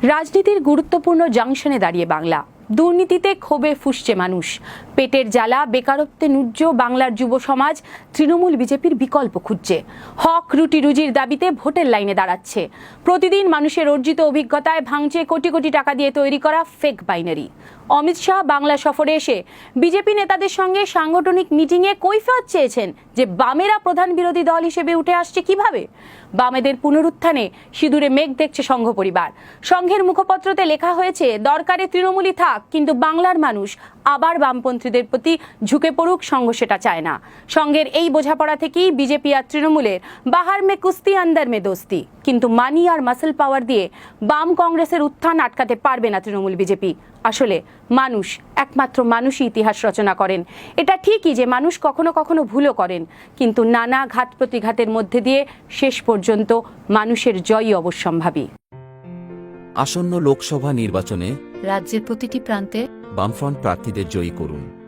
রাজনীতির গুরুত্বপূর্ণ জংশনে দাঁড়িয়ে বাংলা। দুর্নীতিতে ক্ষোভে ফুঁসছে মানুষ। পেটের জ্বালা, বেকারত্বে নুজ্জ বাংলার যুব সমাজ তৃণমূল বিজেপির বিকল্প খুঁজছে। হক রুটি রুজির দাবিতে ভোটের লাইনে দাঁড়াচ্ছে। প্রতিদিন মানুষের অর্জিত অভিজ্ঞতায় ভাঙছে কোটি কোটি টাকা দিয়ে তৈরি করা ফেক বাইনারি। অমিত শাহ বাংলা সফরে এসে বিজেপি নেতাদের সঙ্গে সাংগঠনিক মিটিংয়ে কৈফিয়ত চেয়েছেন যে বামেরা প্রধান বিরোধী দল হিসেবে উঠে আসছে কিভাবে। বামেদের পুনরুত্থানে সিঁদুরে মেঘ দেখছে সংঘ পরিবার। সংঘের মুখপত্রতে লেখা হয়েছে, দরকারে তৃণমূলই থাক, কিন্তু বাংলার মানুষ আবার বামপন্থীদের প্রতি ঝুঁকে পড়ুক, সংঘ সেটা চায় না। সংঘের এই বোঝাপড়া থেকেই বিজেপি আর তৃণমূলের বাহার মে কুস্তি আন্দার মে দোস্তি। কিন্তু মানি আর মাসেল পাওয়ার দিয়ে বাম কংগ্রেসের উত্থান আটকাতে পারবে না তৃণমূল বিজেপি। আসলে মানুষ, একমাত্র মানুষই ইতিহাস রচনা করেন। এটা ঠিকই যে মানুষ কখনো কখনো ভুলও করেন, কিন্তু নানা ঘাত প্রতিঘাতের মধ্যে দিয়ে শেষ পর্যন্ত মানুষের জয়ই অবশ্যম্ভাবী। আসন্ন লোকসভা নির্বাচনে রাজ্যের প্রতিটি প্রান্তে বামফ্রন্ট প্রার্থীদের জয়ী করুন।